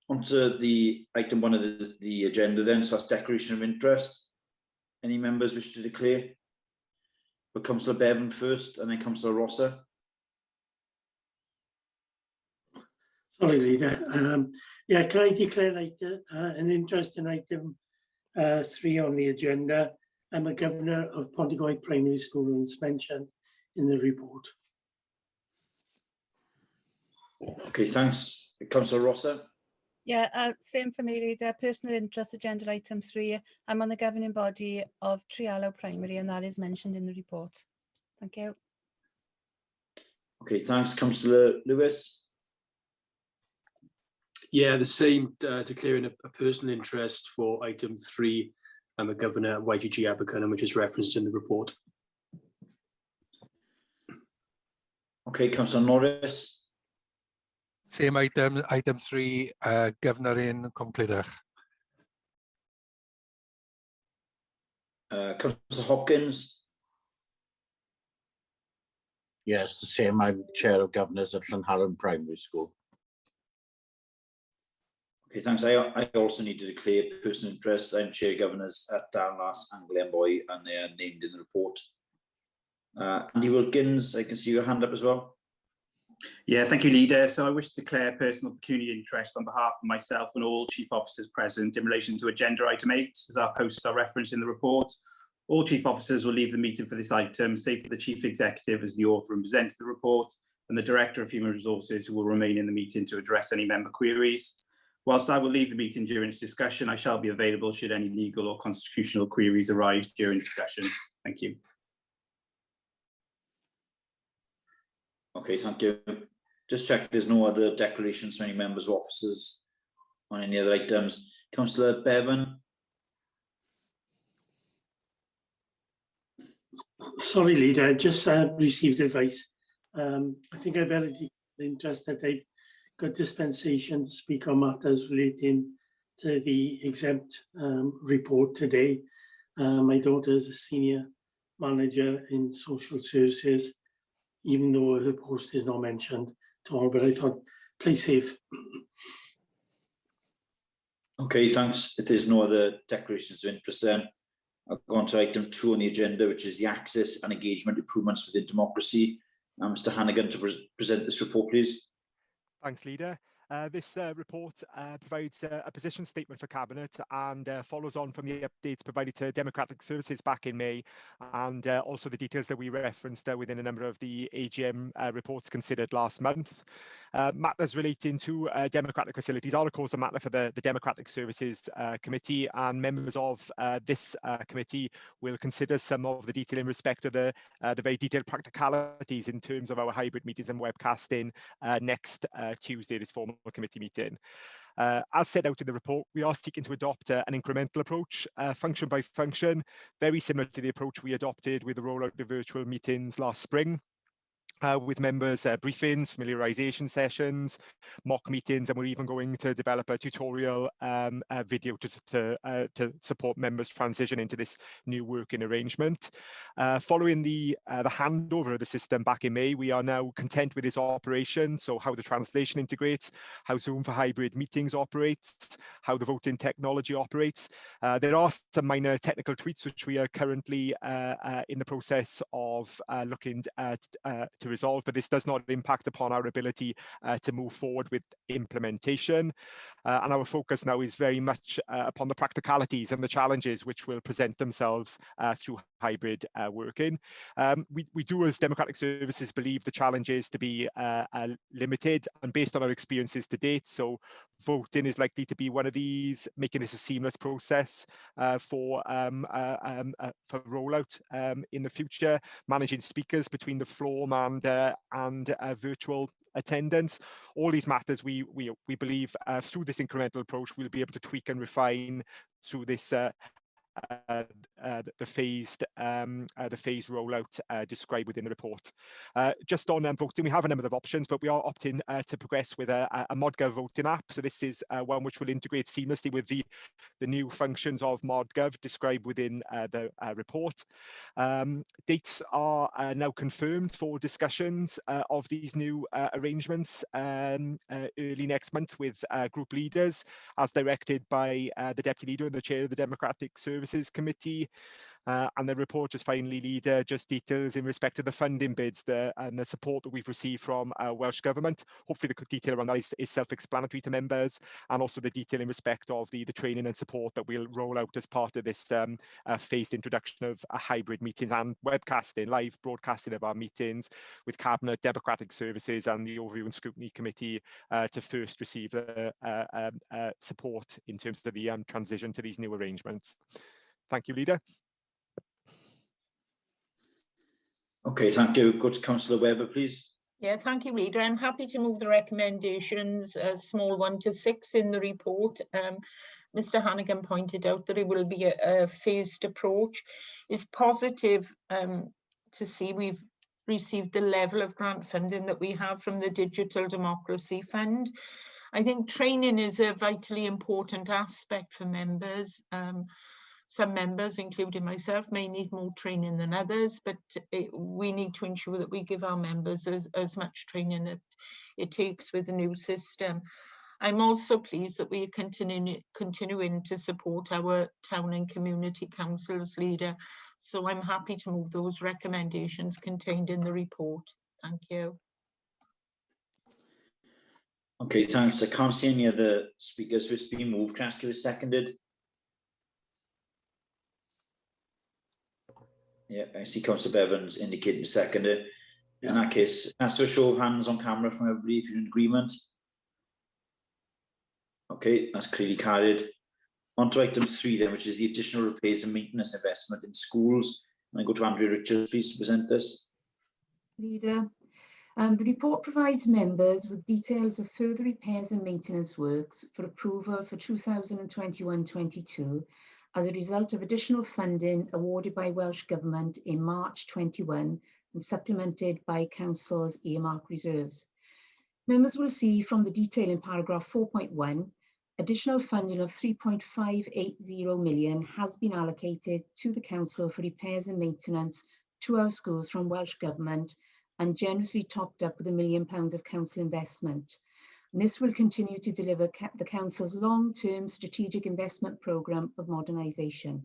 onto the item 1 of the agenda then, so that's declaration of interest. Any members wish to declare? But Councillor Bevan first, and then Councillor Rosser. Sorry, Leader. Yeah, can I declare an interest in item 3 on the agenda? I'm a governor of Pontygoed Primary School, and it's mentioned in the report. Okay, thanks. Councillor Rosser. Yeah, same for me, Leader. Personal interest, agenda item 3. I'm on the governing body of Treallow Primary, and that is mentioned in the report. Thank you. Okay, thanks. Councillor Lewis. Yeah, the same, declaring a personal interest for item 3. I'm a governor at YGG Abercynon, which is referenced in the report. Okay, Councillor Norris. Same item 3, governor in Cwmclydach. Councillor Hopkins. Yes, the same. I'm chair of governors at Llanharan Primary School. Okay, thanks. I also need to declare personal interest. I'm chair governors at Darnlas and Glenboy, and they are named in the report. Andy Wilkins, I can see your hand up as well. Yeah, thank you, Leader. So I wish to declare personal pecuniary interest on behalf of myself and all chief officers present in relation to agenda item 8, as our posts are referenced in the report. All chief officers will leave the meeting for this item, save for the chief executive as the author and presenter the report, and the director of human resources, who will remain in the meeting to address any member queries. Whilst I will leave the meeting during its discussion, I shall be available should any legal or constitutional queries arise during discussion. Thank you. Okay, thank you. Just check there's no other declarations from any members or officers on any other items. Councillor Bevan. Sorry, Leader, I just received advice. I think I better declare interest that I've got dispensation to speak on matters relating to the exempt report today. My daughter is a senior manager in social services, even though her post is not mentioned at all, but I thought, play safe. Okay, thanks. If there's no other declarations of interest then, I'll go on to item 2 on the agenda, which is the access and engagement improvements within democracy. Mr. Hannigan to present this report, please. Thanks, Leader. This report provides a position statement for Cabinet and follows on from the updates provided to Democratic Services back in May, and also the details that we referenced within a number of the AGM reports considered last month. Matters relating to democratic facilities are, of course, a matter for the Democratic Services Committee, and members of this committee will consider some of the detail in respect of the very detailed practicalities in terms of our hybrid meetings and webcasting next Tuesday, this formal committee meeting. As set out in the report, we are seeking to adopt an incremental approach, function by function, very similar to the approach we adopted with the rollout of virtual meetings last spring. With members briefings, familiarisation sessions, mock meetings, and we're even going to develop a tutorial video to support members transition into this new working arrangement. Following the handover of the system back in May, we are now content with this operation, so how the translation integrates, how Zoom for hybrid meetings operates, how the voting technology operates. There are some minor technical tweaks which we are currently in the process of looking at to resolve, but this does not impact upon our ability to move forward with implementation. And our focus now is very much upon the practicalities and the challenges which will present themselves through hybrid working. We do, as Democratic Services, believe the challenges to be limited and based on our experiences to date. So voting is likely to be one of these, making this a seamless process for rollout in the future, managing speakers between the floor and virtual attendance. All these matters we believe through this incremental approach we'll be able to tweak and refine through this the phased rollout described within the report. Just on voting, we have a number of options, but we are opting to progress with a ModGov voting app. So this is one which will integrate seamlessly with the new functions of ModGov described within the report. Dates are now confirmed for discussions of these new arrangements early next month with group leaders, as directed by the Deputy Leader and the Chair of the Democratic Services Committee. And the report, just finally, Leader, just details in respect to the funding bids and the support that we've received from Welsh Government. Hopefully the detail around that is self-explanatory to members, and also the detail in respect of the training and support that we'll roll out as part of this phased introduction of hybrid meetings and webcasting, live broadcasting of our meetings with Cabinet, Democratic Services and the Overview and Scrutiny Committee to first receive the support in terms of the transition to these new arrangements. Thank you, Leader. Okay, thank you. Go to Councillor Webber, please. Yeah, thank you, Leader. I'm happy to move the recommendations, small 1 to 6 in the report. Mr. Hannigan pointed out that it will be a phased approach. It's positive to see we've received the level of grant funding that we have from the Digital Democracy Fund. I think training is a vitally important aspect for members. Some members, including myself, may need more training than others, but we need to ensure that we give our members as much training as it takes with the new system. I'm also pleased that we are continuing to support our town and community councils, Leader. So I'm happy to move those recommendations contained in the report. Thank you. Okay, thanks. I can't see any other speakers, so it's been moved. Can I ask if it's seconded? Yeah, I see Councillor Bevans indicating seconded. In that case, ask for a show of hands on camera from everybody if you're in agreement. Okay, that's clearly carried. On to item 3 then, which is the additional repairs and maintenance investment in schools. And I go to Andrea Richards, please, to present this. Leader, the report provides members with details of further repairs and maintenance works for approval for 2021-22 as a result of additional funding awarded by Welsh Government in March 21 and supplemented by Council's earmark reserves. Members will see from the detail in paragraph 4.1, additional funding of 3.580 million has been allocated to the Council for repairs and maintenance to our schools from Welsh Government and generously topped up with £1 million of Council investment. And this will continue to deliver the Council's long-term strategic investment programme of modernisation.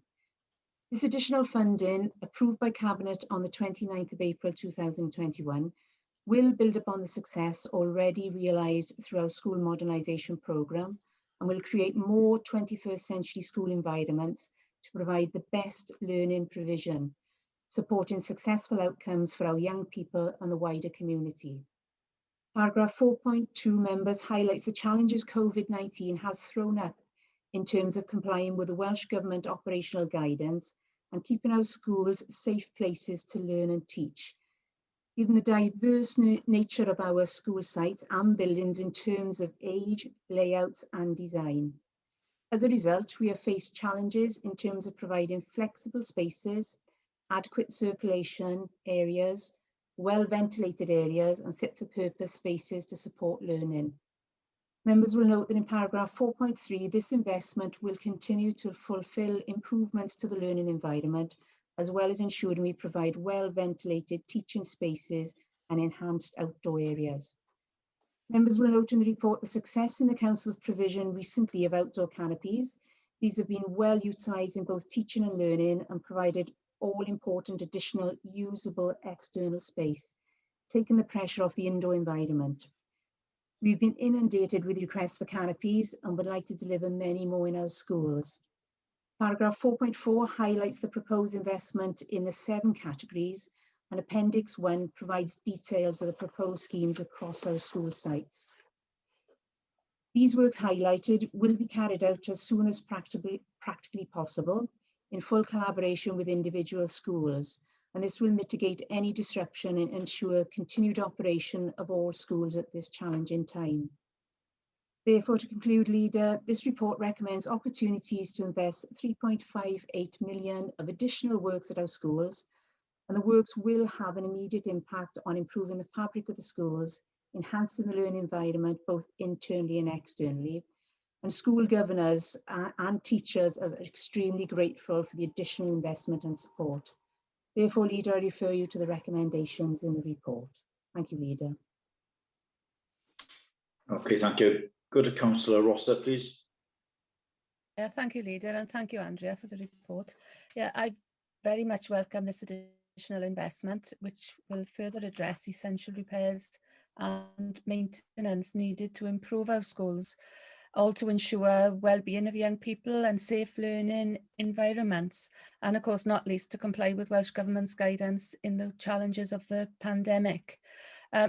This additional funding, approved by Cabinet on the 29th of April 2021, will build upon the success already realised through our school modernisation programme and will create more 21st century school environments to provide the best learning provision, supporting successful outcomes for our young people and the wider community. Paragraph 4.2 members highlights the challenges COVID-19 has thrown up in terms of complying with the Welsh Government operational guidance and keeping our schools safe places to learn and teach. Given the diverse nature of our school sites and buildings in terms of age, layouts and design. As a result, we have faced challenges in terms of providing flexible spaces, adequate circulation areas, well-ventilated areas and fit-for-purpose spaces to support learning. Members will note that in paragraph 4.3, this investment will continue to fulfil improvements to the learning environment, as well as ensuring we provide well-ventilated teaching spaces and enhanced outdoor areas. Members will note in the report the success in the Council's provision recently of outdoor canopies. These have been well utilised in both teaching and learning and provided all important additional usable external space, taking the pressure off the indoor environment. We've been inundated with requests for canopies and would like to deliver many more in our schools. Paragraph 4.4 highlights the proposed investment in the 7 categories, and Appendix 1 provides details of the proposed schemes across our school sites. These works highlighted will be carried out as soon as practically possible, in full collaboration with individual schools, and this will mitigate any disruption and ensure continued operation of all schools at this challenging time. Therefore, to conclude, Leader, this report recommends opportunities to invest 3.58 million of additional works at our schools, and the works will have an immediate impact on improving the fabric of the schools, enhancing the learning environment both internally and externally. And school governors and teachers are extremely grateful for the additional investment and support. Therefore, Leader, I refer you to the recommendations in the report. Thank you, Leader. Okay, thank you. Go to Councillor Rosser, please. Thank you, Leader, and thank you, Andrea, for the report. Yeah, I very much welcome this additional investment, which will further address essential repairs and maintenance needed to improve our schools, all to ensure well-being of young people and safe learning environments, and of course, not least, to comply with Welsh Government's guidance in the challenges of the pandemic.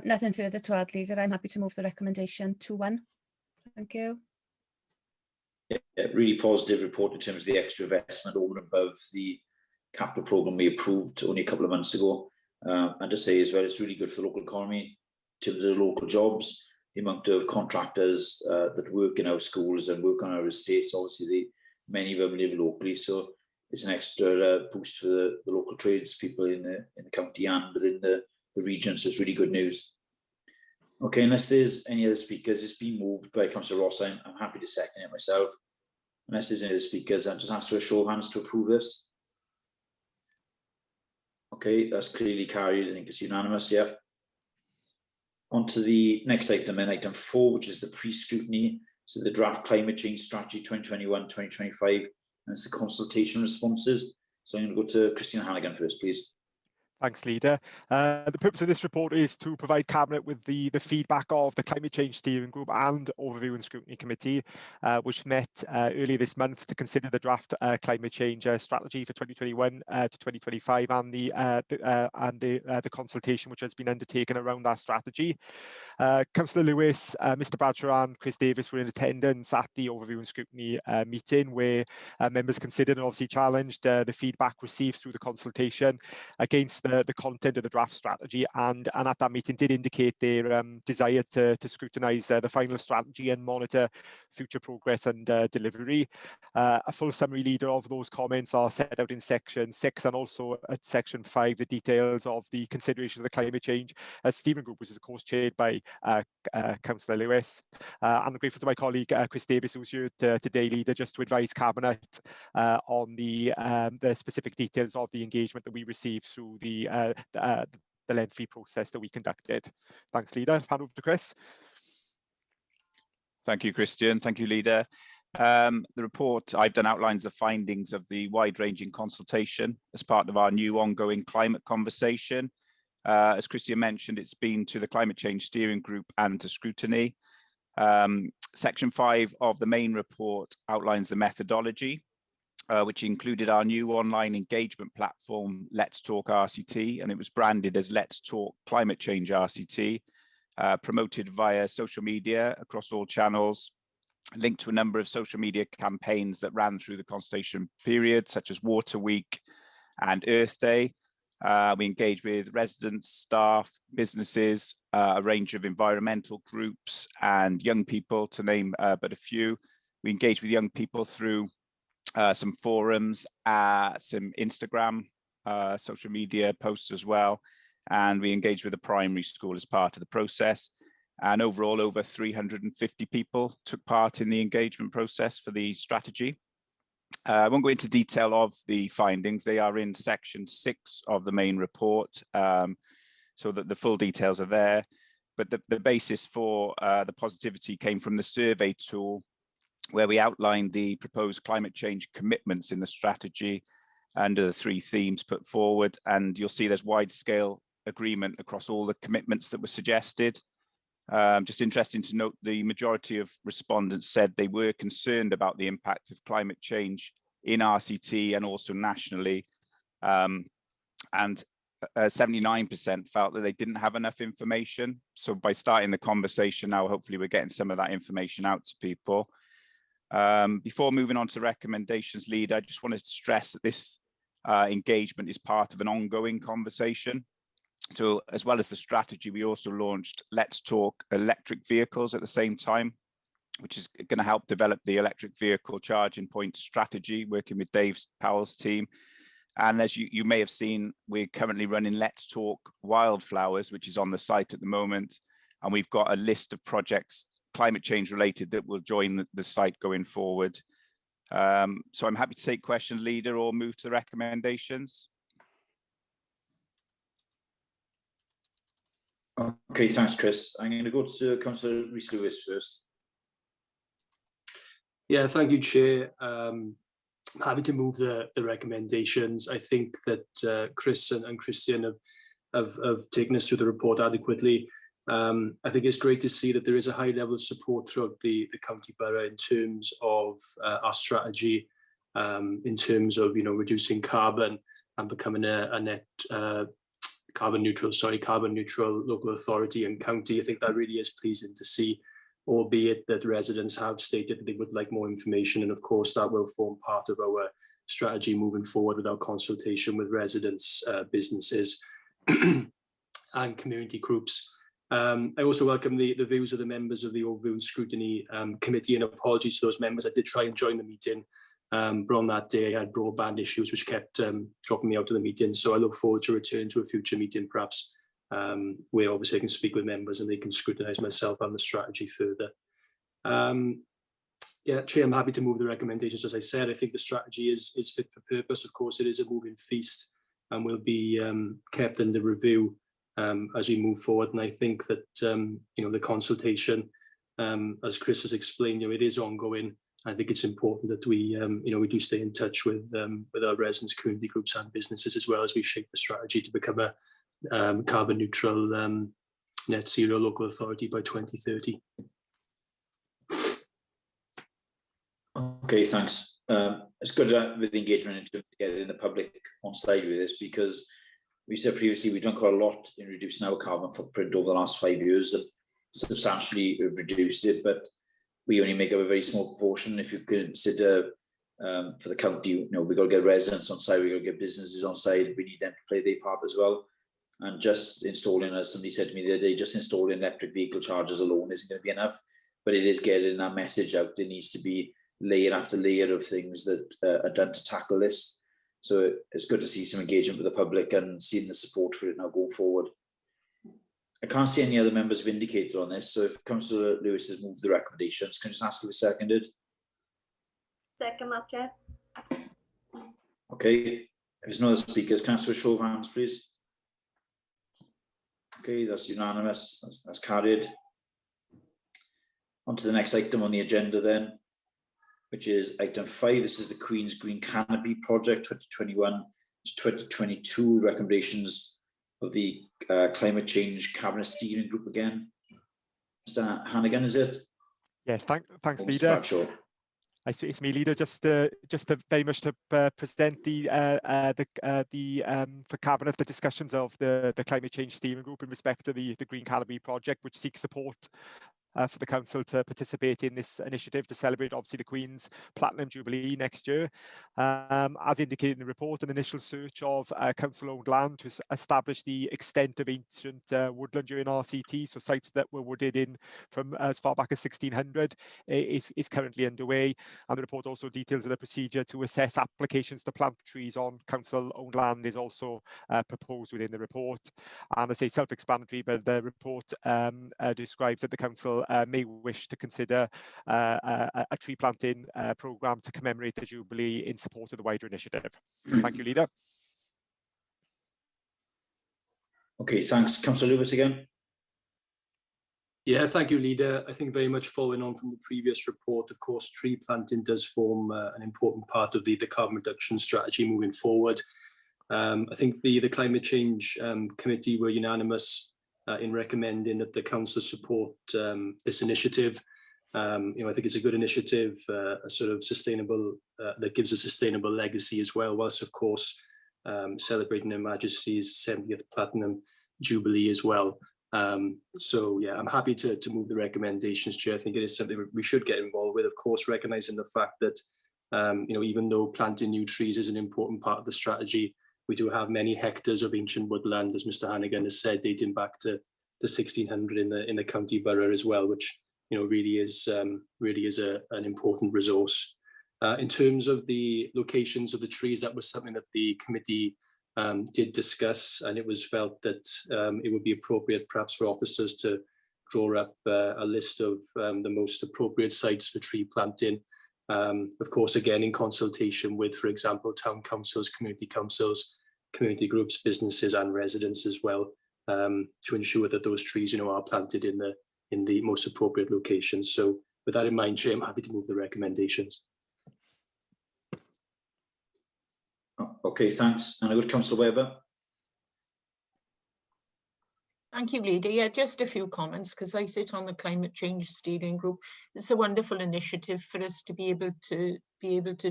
Nothing further to add, Leader. I'm happy to move the recommendation 2-1. Thank you. Yeah, really positive report in terms of the extra investment over and above the capital programme we approved only a couple of months ago. And to say as well, it's really good for the local economy in terms of local jobs, the amount of contractors that work in our schools and work on our estates. Obviously, many of them live locally, so it's an extra boost for the local trades people in the county and within the region. So it's really good news. Okay, unless there's any other speakers, it's been moved by Councillor Ross. I'm happy to second it myself. Unless there's any other speakers, I'll just ask for a show of hands to approve this. Okay, that's clearly carried. I think it's unanimous, yeah. On to the next item, then item 4, which is the pre-scrutiny. So the draft climate change strategy 2021-2025, and it's the consultation responses. So I'm going to go to Christina Hannigan first, please. Thanks, Leader. The purpose of this report is to provide Cabinet with the feedback of the Climate Change Steering Group and Overview and Scrutiny Committee, which met earlier this month to consider the draft climate change strategy for 2021 to 2025 and the consultation which has been undertaken around that strategy. Councillor Lewis, Mr Bradshaw and Chris Davis were in attendance at the Overview and Scrutiny meeting, where members considered and obviously challenged the feedback received through the consultation against the content of the draft strategy, and at that meeting did indicate their desire to scrutinise the final strategy and monitor future progress and delivery. A full summary, Leader, of those comments are set out in section 6 and also at section 5, the details of the considerations of the climate change steering group, which is of course chaired by Councillor Lewis. I'm grateful to my colleague Chris Davis, who's here today, Leader, just to advise Cabinet on the specific details of the engagement that we received through the lengthy process that we conducted. Thanks, Leader. Hand over to Chris. Thank you, Christian. Thank you, Leader. The report I've done outlines the findings of the wide-ranging consultation as part of our new ongoing climate conversation. As Christian mentioned, it's been to the Climate Change Steering Group and to scrutiny. Section 5 of the main report outlines the methodology, which included our new online engagement platform, Let's Talk RCT, and it was branded as Let's Talk Climate Change RCT, promoted via social media across all channels, linked to a number of social media campaigns that ran through the consultation period, such as Water Week and Earth Day. We engaged with residents, staff, businesses, a range of environmental groups and young people, to name but a few. We engaged with young people through some forums, some Instagram, social media posts as well, and we engaged with the primary school as part of the process. And overall, over 350 people took part in the engagement process for the strategy. I won't go into detail of the findings. They are in section 6 of the main report, so that the full details are there. But the basis for the positivity came from the survey tool, where we outlined the proposed climate change commitments in the strategy under the 3 themes put forward. And you'll see there's wide-scale agreement across all the commitments that were suggested. Just interesting to note, the majority of respondents said they were concerned about the impact of climate change in RCT and also nationally. And 79% felt that they didn't have enough information. So by starting the conversation now, hopefully we're getting some of that information out to people. Before moving on to recommendations, Lead, I just wanted to stress that this engagement is part of an ongoing conversation. So as well as the strategy, we also launched Let's Talk Electric Vehicles at the same time. which is going to help develop the electric vehicle charging point strategy, working with Dave Powell's team. And as you may have seen, we're currently running Let's Talk Wildflowers, which is on the site at the moment. And we've got a list of projects, climate change related, that will join the site going forward. So I'm happy to take questions, Leader, or move to the recommendations. Okay, thanks, Chris. I'm going to go to Councillor Rhys-Lewis first. Yeah, thank you, Chair. Happy to move the recommendations. I think that Chris and Christian have taken us through the report adequately. I think it's great to see that there is a high level of support throughout the county borough in terms of our strategy, in terms of reducing carbon and becoming a net carbon neutral local authority and county. I think that really is pleasing to see, albeit that residents have stated that they would like more information, and of course that will form part of our strategy moving forward with our consultation with residents, businesses and community groups. I also welcome the views of the members of the Overview and Scrutiny Committee, and apologies to those members. I did try and join the meeting, but on that day I had broadband issues which kept dropping me out of the meeting. So I look forward to returning to a future meeting, perhaps, where obviously I can speak with members and they can scrutinise myself and the strategy further. Yeah, Chair, I'm happy to move the recommendations. As I said, I think the strategy is fit for purpose. Of course, it is a moving feast and will be kept under review as we move forward. And I think that the consultation, as Chris has explained, it is ongoing. I think it's important that we we do stay in touch with our residents, community groups and businesses, as well as we shape the strategy to become a carbon neutral net zero local authority by 2030. Okay, thanks. It's good with the engagement in terms of getting the public on side with this, because we said previously we've done quite a lot in reducing our carbon footprint over the last 5 years, and substantially reduced it, but we only make up a very small proportion. If you consider for the county, we've got to get residents on side, we've got to get businesses on side, we need them to play their part as well. And just installing, as somebody said to me the other day, just installing electric vehicle chargers alone isn't going to be enough, but it is getting that message out. There needs to be layer after layer of things that are done to tackle this. So it's good to see some engagement with the public and seeing the support for it now going forward. I can't see any other members have indicated on this, so if Councillor Lewis has moved the recommendations, can I just ask if it's seconded? Second, that, Chair. Okay, if there's no other speakers, can I ask for a show of hands, please? Okay, that's unanimous, that's carried. On to the next item on the agenda then, which is item 5. This is the Queen's Green Canopy Project 2021 to 2022, recommendations of the Climate Change Cabinet Steering Group again. Mr. Hannigan, is it? Yes, thanks, Leader. It's me, Leader. Just to very much to present for Cabinet the discussions of the Climate Change Steering Group in respect to the Green Canopy Project, which seeks support for the council to participate in this initiative to celebrate obviously the Queen's Platinum Jubilee next year. As indicated in the report, an initial search of council-owned land to establish the extent of ancient woodland during RCT, so sites that were wooded in from as far back as 1600, is currently underway. And the report also details the procedure to assess applications to plant trees on council-owned land is also proposed within the report. And I say self-explanatory, but the report describes that the council may wish to consider a tree planting programme to commemorate the Jubilee in support of the wider initiative. Thank you, Leader. Okay, thanks. Councillor Lewis again. Yeah, thank you, Leader. I think very much following on from the previous report, of course, tree planting does form an important part of the carbon reduction strategy moving forward. I think the Climate Change Committee were unanimous in recommending that the council support this initiative. I think it's a good initiative, a sort of sustainable, that gives a sustainable legacy as well, whilst of course celebrating Her Majesty's 70th Platinum Jubilee as well. So yeah, I'm happy to move the recommendations, Chair. I think it is something we should get involved with, of course, recognising the fact that even though planting new trees is an important part of the strategy, we do have many hectares of ancient woodland, as Mr. Hannigan has said, dating back to 1600 in the county borough as well, which really is an important resource. In terms of the locations of the trees, that was something that the committee did discuss, and it was felt that it would be appropriate perhaps for officers to draw up a list of the most appropriate sites for tree planting. Of course, again, in consultation with, for example, town councils, community groups, businesses and residents as well, to ensure that those trees, are planted in the most appropriate locations. So with that in mind, Chair, I'm happy to move the recommendations. Okay, thanks. And I would Councillor Webber. Thank you, Leader. Yeah, just a few comments because I sit on the Climate Change Steering Group. It's a wonderful initiative for us to be able to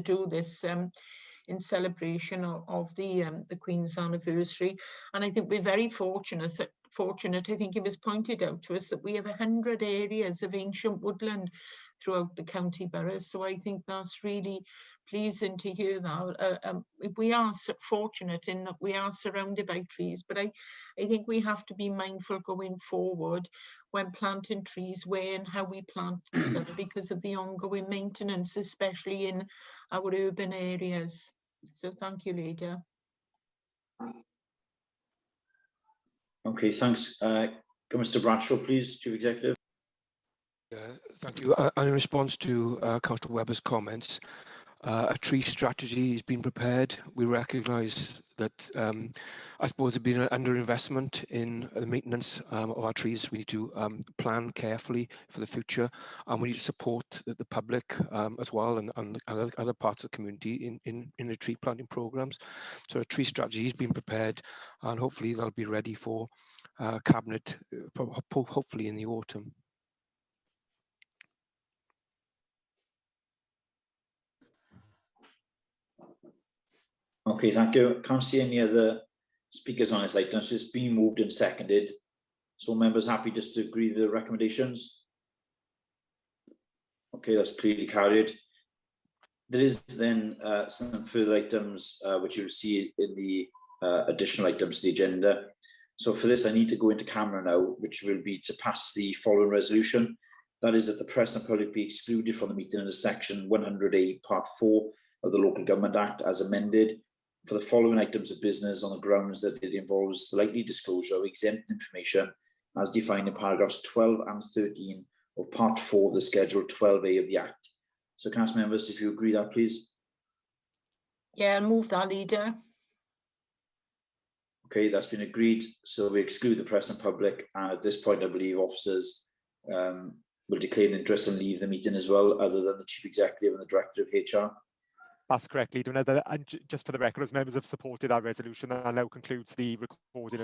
do this in celebration of the Queen's anniversary. And I think we're very fortunate. I think it was pointed out to us that we have 100 areas of ancient woodland throughout the county boroughs. So I think that's really pleasing to hear that. We are fortunate in that we are surrounded by trees, but I think we have to be mindful going forward when planting trees, where and how we plant them because of the ongoing maintenance, especially in our urban areas. So thank you, Leader. Okay, thanks. Mr. Bradshaw, please, Chief Executive. Thank you. And in response to Councillor Webber's comments, a tree strategy has been prepared. We recognise that I suppose there's been an underinvestment in the maintenance of our trees. We need to plan carefully for the future, and we need to support the public as well and other parts of the community in the tree planting programmes. So a tree strategy has been prepared, and hopefully they'll be ready for Cabinet, hopefully in the autumn. Okay, thank you. Can't see any other speakers on this item, so it's been moved and seconded. So members happy just to agree the recommendations? Okay, that's clearly carried. There is then some further items which you'll see in the additional items to the agenda. So for this, I need to go into camera now, which will be to pass the following resolution. That is that the press and public be excluded from the meeting under section 100A part 4 of the Local Government Act as amended for the following items of business on the grounds that it involves the likely disclosure of exempt information as defined in paragraphs 12 and 13 of part 4 of the schedule 12A of the Act. So can I ask members if you agree that, please? Yeah, I'll move that, Leader. Okay, that's been agreed. So we exclude the press and public, and at this point I believe officers will declare an interest and leave the meeting as well, other than the Chief Executive and the Director of HR. That's correct, Leader. And just for the record, as members have supported our resolution, that now concludes the recording of